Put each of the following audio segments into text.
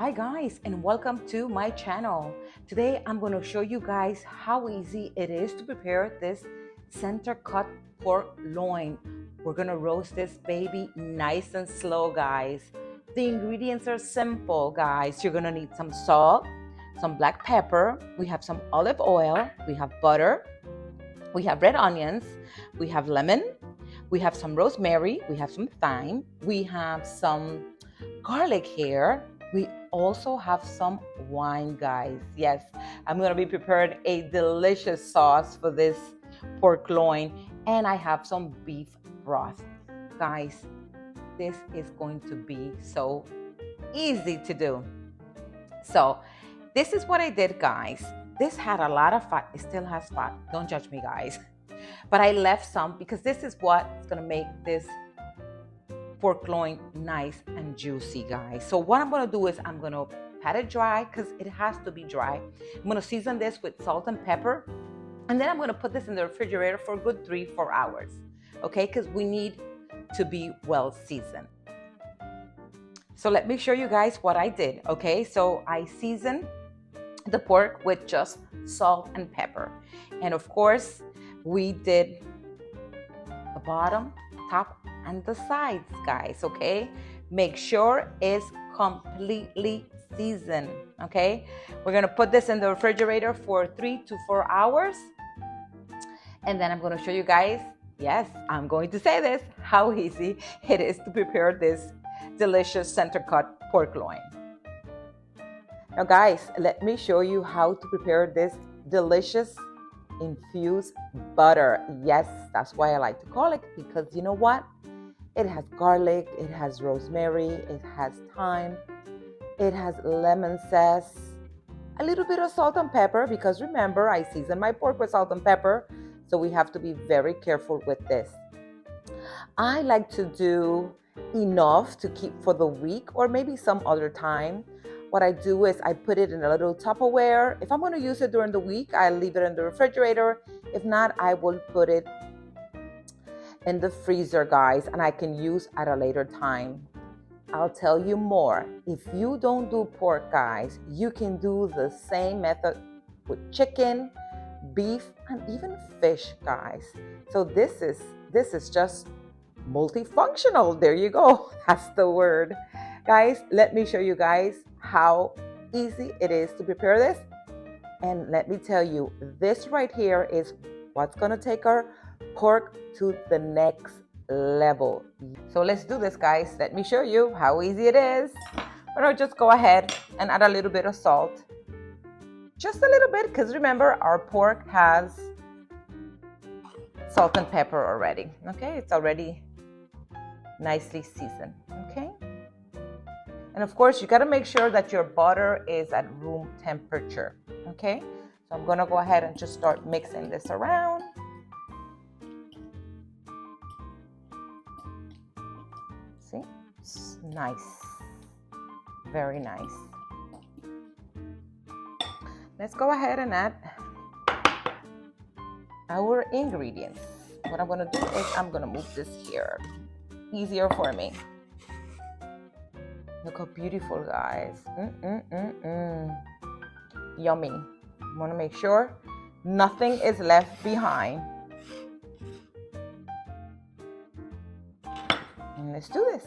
Hi guys, and welcome to my channel. Today I'm going to show you guys how easy it is to prepare this center cut pork loin. We're going to roast this baby nice and slow, guys. The ingredients are simple, guys. You're going to need some salt, some black pepper, we have some olive oil, we have butter, we have red onions, we have lemon, we have some rosemary, we have some thyme, we have some garlic here. We also have some wine, guys. Yes, I'm going to be preparing a delicious sauce for this pork loin, and I have some beef broth. Guys, this is going to be so easy to do. So, this is what I did, guys. This had a lot of fat. It still has fat. Don't judge me, guys. But I left some because this is what's going to make this pork loin nice and juicy, guys. So what I'm going to do is I'm going to pat it dry because it has to be dry. I'm going to season this with salt and pepper, and then I'm going to put this in the refrigerator for a good 3-4 hours, okay, because we need to be well seasoned. So let me show you guys what I did. Okay, so I seasoned the pork with just salt and pepper, and of course we did the bottom, top, and the sides, guys. Okay, make sure it's completely seasoned. Okay, we're gonna put this in the refrigerator for 3 to 4 hours, and then I'm going to show you guys, yes, I'm going to say this, how easy it is to prepare this delicious center cut pork loin. Now guys, let me show you how to prepare this delicious infused butter. Yes, that's why I like to call it, because you know what? It has garlic, it has rosemary, it has thyme, it has lemon zest, a little bit of salt and pepper, because remember, I season my pork with salt and pepper, so we have to be very careful with this. I like to do enough to keep for the week or maybe some other time. What I do is I put it in a little Tupperware. If I'm going to use it during the week, I leave it in the refrigerator. If not, I will put it in the freezer, guys, and I can use at a later time. I'll tell you more. If you don't do pork, guys, you can do the same method with chicken, beef, and even fish, guys. So this is just multifunctional. There you go. That's the word. Guys, let me show you guys how easy it is to prepare this. And let me tell you, this right here is what's going to take our pork to the next level. So let's do this, guys. Let me show you how easy it is. But I'll just go ahead and add a little bit of salt. Just a little bit, because remember, our pork has salt and pepper already. Okay, it's already nicely seasoned. Okay. And of course, you got to make sure that your butter is at room temperature. Okay. So I'm going to go ahead and just start mixing this around. See? It's nice. Very nice. Let's go ahead and add our ingredients. What I'm going to do is I'm going to move this here. Easier for me. Look how beautiful, guys. Yummy. You want to make sure nothing is left behind. And let's do this.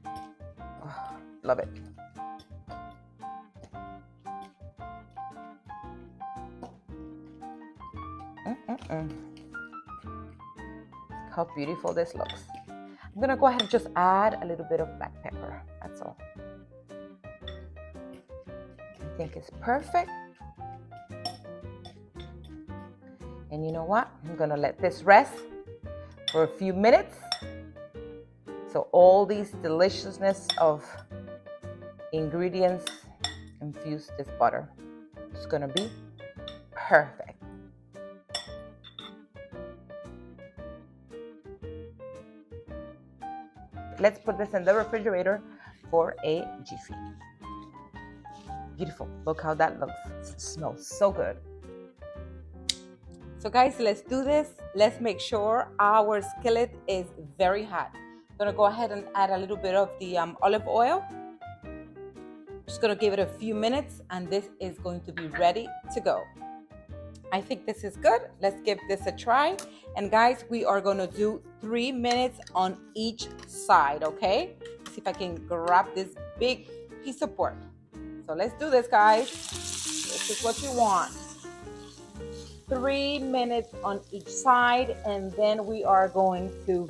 Oh, love it. How beautiful this looks. I'm gonna go ahead and just add a little bit of black pepper. That's all. I think it's perfect. And you know what? I'm gonna let this rest for a few minutes. So all these deliciousness of ingredients infuse this butter. It's gonna be perfect. Let's put this in the refrigerator for a jiffy. Beautiful. Look how that looks. It smells so good. So guys, let's do this. Let's make sure our skillet is very hot. I'm gonna go ahead and add a little bit of the olive oil. Just gonna give it a few minutes and this is going to be ready to go. I think this is good. Let's give this a try. And guys, we are gonna do 3 minutes on each side, okay? See if I can grab this big piece of pork. So let's do this, guys. This is what you want. 3 minutes on each side, and then we are going to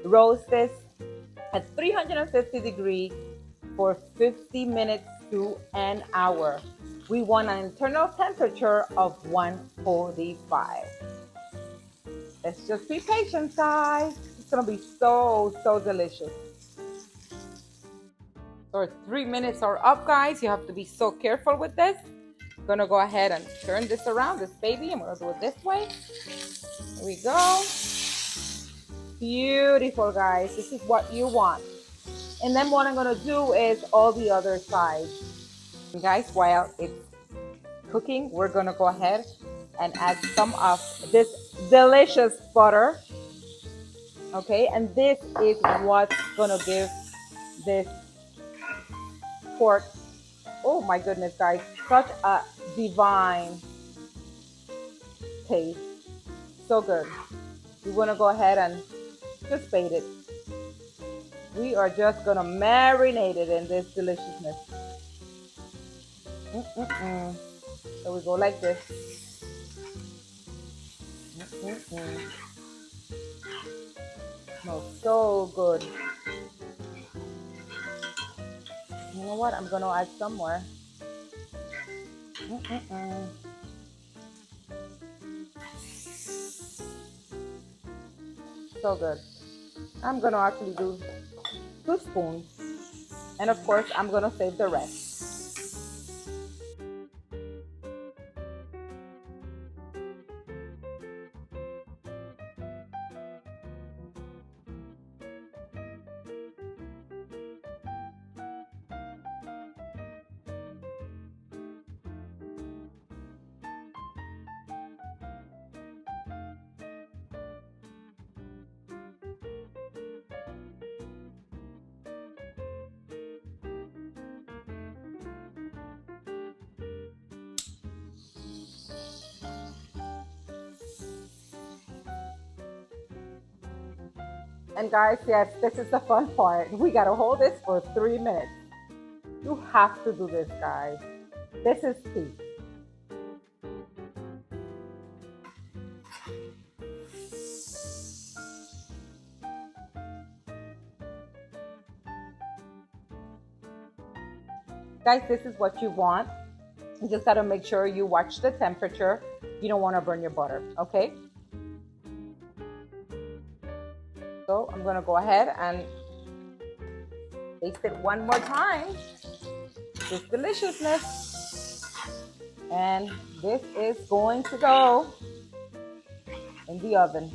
roast this at 350 degrees for 50 minutes to an hour. We want an internal temperature of 145. Let's just be patient, guys. It's gonna be so delicious. So 3 minutes are up, guys. You have to be so careful with this. I'm gonna go ahead and turn this around, this baby. I'm gonna do it this way. Here we go. Beautiful, guys. This is what you want. And then what I'm gonna do is all the other sides. And guys, while it's cooking, we're gonna go ahead and add some of this delicious butter. Okay, and this is what's gonna give this pork, oh my goodness, guys, such a divine taste. So good. You wanna go ahead and just bait it. We are just gonna marinate it in this deliciousness. So we go like this. Smells so good. You know what? I'm gonna add some more. So good. I'm gonna actually do 2 spoons, and of course I'm gonna save the rest. And guys, yes, this is the fun part. We gotta hold this for 3 minutes. You have to do this, guys. This is key. Guys, this is what you want. You just gotta make sure you watch the temperature. You don't wanna burn your butter, okay? So I'm gonna go ahead and taste it one more time. This deliciousness. And this is going to go in the oven.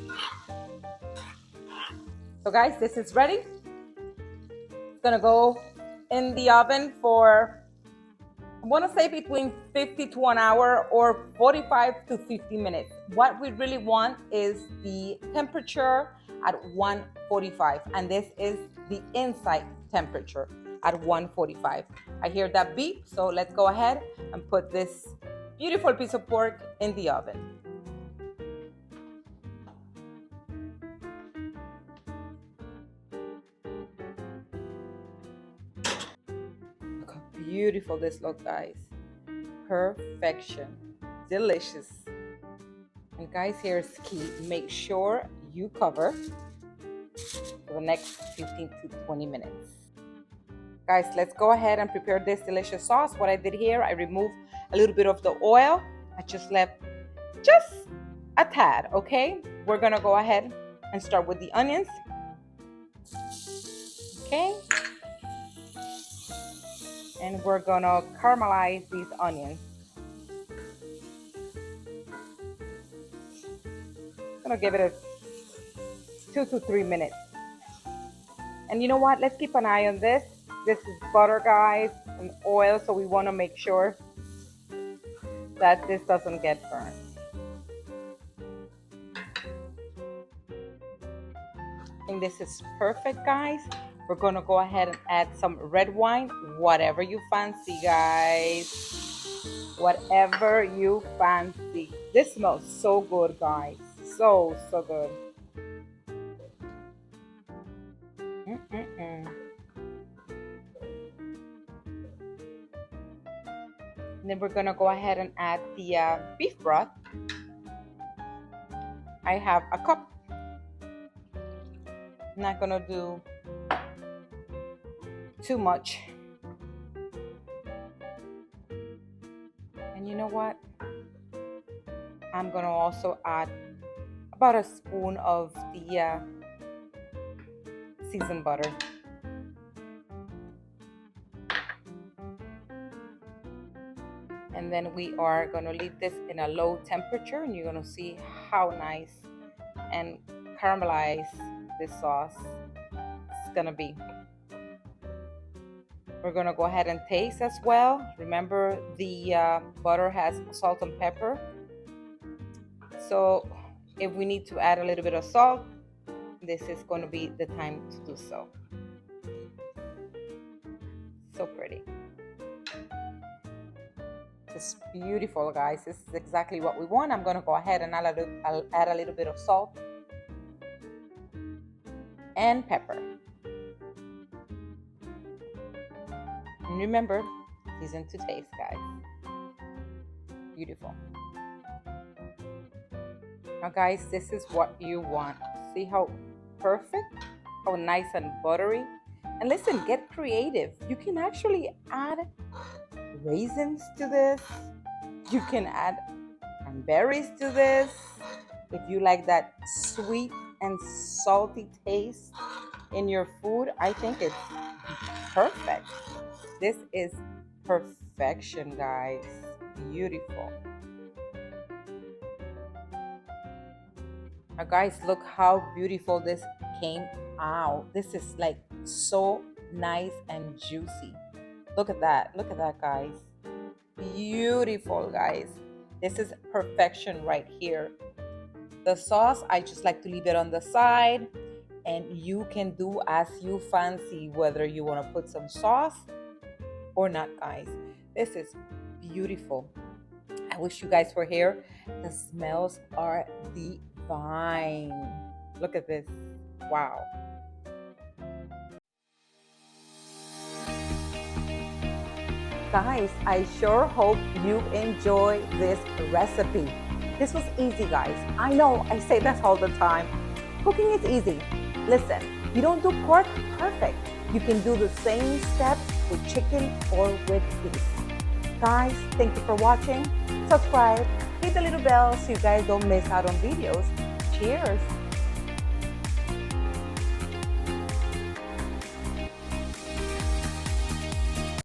So guys, this is ready. It's gonna go in the oven for, I want to say, between 50 to an hour or 45 to 50 minutes. What we really want is the temperature at 145, and this is the inside temperature at 145. I hear that beep, so let's go ahead and put this beautiful piece of pork in the oven. Look how beautiful this looks, guys. Perfection. Delicious. And guys, here's key. Make sure you cover for the next 15 to 20 minutes. Guys, let's go ahead and prepare this delicious sauce. What I did here, I removed a little bit of the oil. I just left just a tad, okay? We're gonna go ahead and start with the onions. Okay? And we're gonna caramelize these onions. I'm gonna give it a 2 to 3 minutes. And you know what? Let's keep an eye on this. This is butter, guys, and oil, so we want to make sure that this doesn't get burned. I think this is perfect, guys. We're gonna go ahead and add some red wine, whatever you fancy, guys. Whatever you fancy. This smells so good, guys. So, so good. Mm-mm-mm. And then we're gonna go ahead and add the beef broth. I have a cup. I'm not gonna do too much. And you know what? I'm gonna also add about a spoon of the seasoned butter. And then we are gonna leave this in a low temperature, and you're gonna see how nice and caramelized this sauce is gonna be. We're gonna go ahead and taste as well. Remember, the butter has salt and pepper. So if we need to add a little bit of salt, this is gonna be the time to do so. So pretty. Just beautiful, guys. This is exactly what we want. I'm gonna go ahead and I'll add a little bit of salt and pepper. And remember, season to taste, guys. Beautiful. Now, guys, this is what you want. See how perfect, how nice and buttery. And listen, get creative. You can actually add raisins to this. You can add cranberries to this. If you like that sweet and salty taste in your food, I think it's perfect. This is perfection, guys. Beautiful. Now, guys, look how beautiful this came out. This is like so nice and juicy. Look at that. Look at that, guys. Beautiful, guys. This is perfection right here. The sauce, I just like to leave it on the side, and you can do as you fancy, whether you want to put some sauce or not, guys. This is beautiful. I wish you guys were here. The smells are divine. Look at this. Wow. Guys, I sure hope you enjoy this recipe. This was easy, guys. I know I say that all the time. Cooking is easy. Listen, you don't do pork, perfect. You can do the same steps with chicken or with beef. Guys, thank you for watching. Subscribe, hit the little bell so you guys don't miss out on videos. Cheers!